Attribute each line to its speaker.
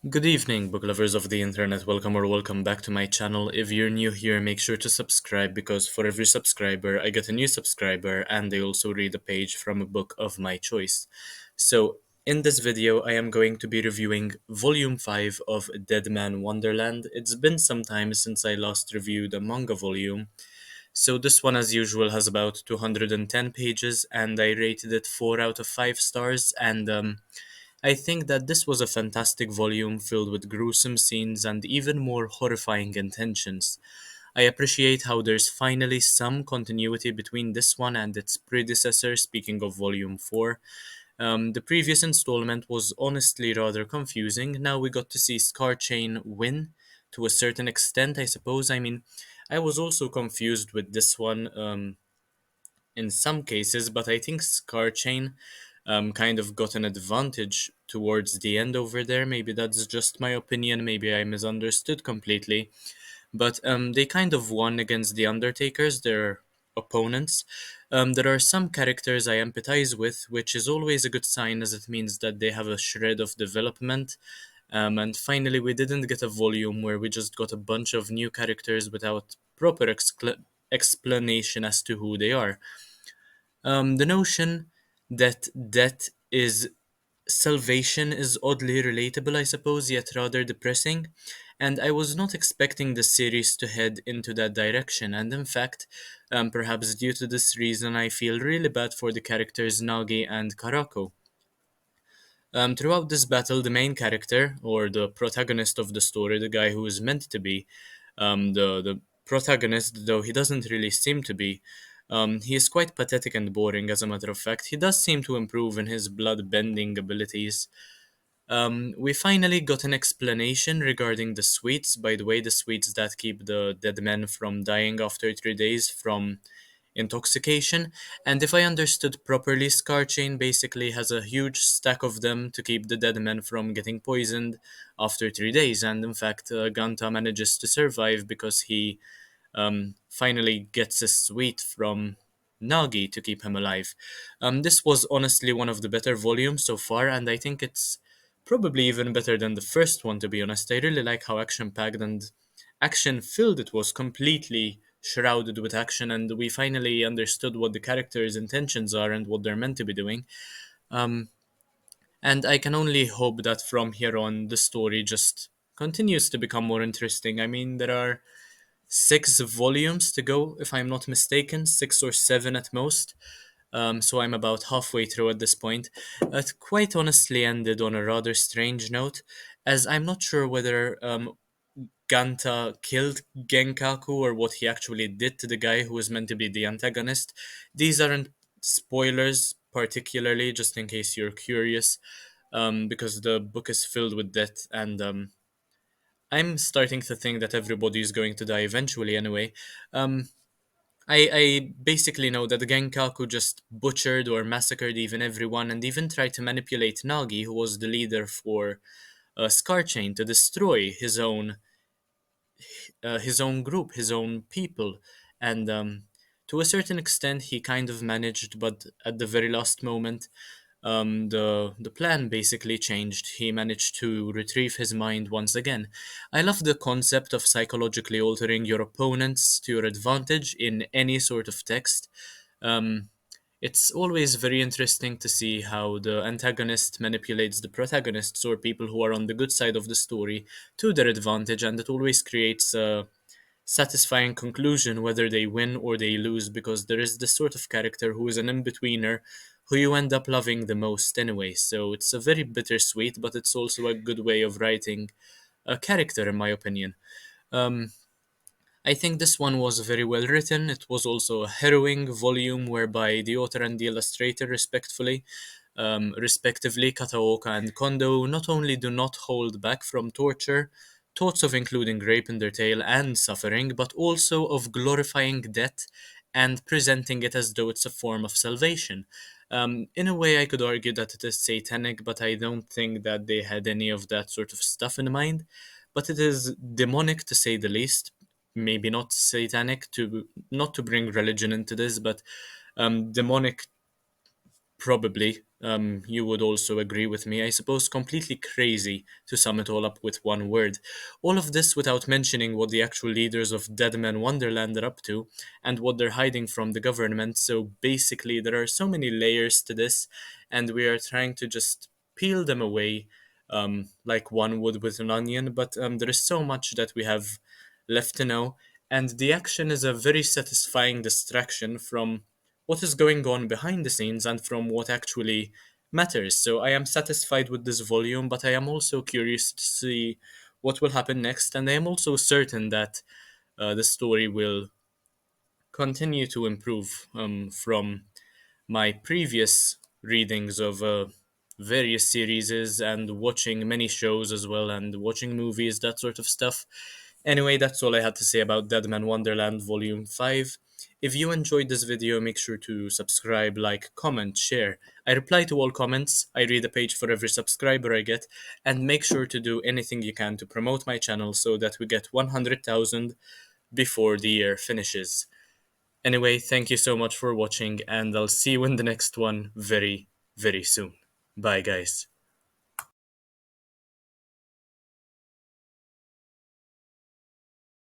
Speaker 1: Good evening, book lovers of the internet. Welcome back to my channel. If you're new here, make sure to subscribe because for every subscriber, I get a new subscriber and they also read a page from a book of my choice. So, in this video, I am going to be reviewing Volume 5 of Deadman Wonderland. It's been some time since I last reviewed a manga volume. So, this one, as usual, has about 210 pages and I rated it 4 out of 5 stars. And I think that this was a fantastic volume filled with gruesome scenes and even more horrifying intentions. I appreciate how there's finally some continuity between this one and its predecessor, speaking of Volume 4. The previous installment was honestly rather confusing. Now we got to see Scar Chain win to a certain extent, I suppose. I mean, I was also confused with this one. In some cases, but I think Scar Chain kind of got an advantage towards the end over there. Maybe that's just my opinion, maybe I misunderstood completely. But they kind of won against the Undertakers, their opponents. There are some characters I empathize with, which is always a good sign as it means that they have a shred of development. And finally, we didn't get a volume where we just got a bunch of new characters without proper explanation as to who they are. The notion that death is salvation is oddly relatable, I suppose, yet rather depressing. And I was not expecting the series to head into that direction. And in fact, perhaps due to this reason, I feel really bad for the characters Nagi and Karako. Throughout this battle, the main character, or the protagonist of the story, the guy who is meant to be the protagonist, though he doesn't really seem to be, he is quite pathetic and boring, as a matter of fact. He does seem to improve in his blood bending abilities. We finally got an explanation regarding the sweets. By the way, the sweets that keep the dead men from dying after 3 days from intoxication. And if I understood properly, Scarchain basically has a huge stack of them to keep the dead men from getting poisoned after 3 days. And in fact, Ganta manages to survive because he finally gets a sweet from Nagi to keep him alive. This was honestly one of the better volumes so far, and I think it's probably even better than the first one, to be honest. I really like how action packed and action filled it was, completely shrouded with action, and we finally understood what the characters' intentions are and what they're meant to be doing. Um, and I can only hope that from here on, the story just continues to become more interesting. I mean, there are 6 volumes to go, if I'm not mistaken, 6 or 7 at most. So I'm about halfway through at this point. It quite honestly ended on a rather strange note, as I'm not sure whether Ganta killed Genkaku or what he actually did to the guy who was meant to be the antagonist. These aren't spoilers, particularly, just in case you're curious, because the book is filled with death and I'm starting to think that everybody is going to die eventually anyway. Um, I basically know that Genkaku just butchered or massacred even everyone and even tried to manipulate Nagi, who was the leader for Scarchain, to destroy his own group, his own people. And to a certain extent, he kind of managed, but at the very last moment, the plan basically changed. He managed to retrieve his mind once again. I love the concept of psychologically altering your opponents to your advantage in any sort of text. Um, it's always very interesting to see how the antagonist manipulates the protagonists or people who are on the good side of the story to their advantage, and it always creates a satisfying conclusion whether they win or they lose, because there is this sort of character who is an in-betweener who you end up loving the most anyway. So it's a very bittersweet, but it's also a good way of writing a character, in my opinion. Um, I think this one was very well written. It was also a harrowing volume whereby the author and the illustrator, respectively, Kataoka and Kondou, not only do not hold back from torture, thoughts of including rape in their tale and suffering, but also of glorifying death and presenting it as though it's a form of salvation. In a way, I could argue that it is satanic, but I don't think that they had any of that sort of stuff in mind. But it is demonic to say the least. maybe not satanic, to not to bring religion into this, but demonic. Probably, you would also agree with me. I suppose completely crazy to sum it all up with one word. All of this without mentioning what the actual leaders of Deadman Wonderland are up to and what they're hiding from the government. So basically, there are so many layers to this, and we are trying to just peel them away like one would with an onion. But there is so much that we have left to know, and the action is a very satisfying distraction from what is going on behind the scenes and from what actually matters. So I am satisfied with this volume, but I am also curious to see what will happen next, and I am also certain that the story will continue to improve from my previous readings of various series and watching many shows as well and watching movies, that sort of stuff. Anyway, that's all I had to say about Deadman Wonderland Volume 5. If you enjoyed this video, make sure to subscribe, like, comment, share. I reply to all comments, I read a page for every subscriber I get, and make sure to do anything you can to promote my channel so that we get 100,000 before the year finishes. Anyway, thank you so much for watching, and I'll see you in the next one very, very soon. Bye, guys.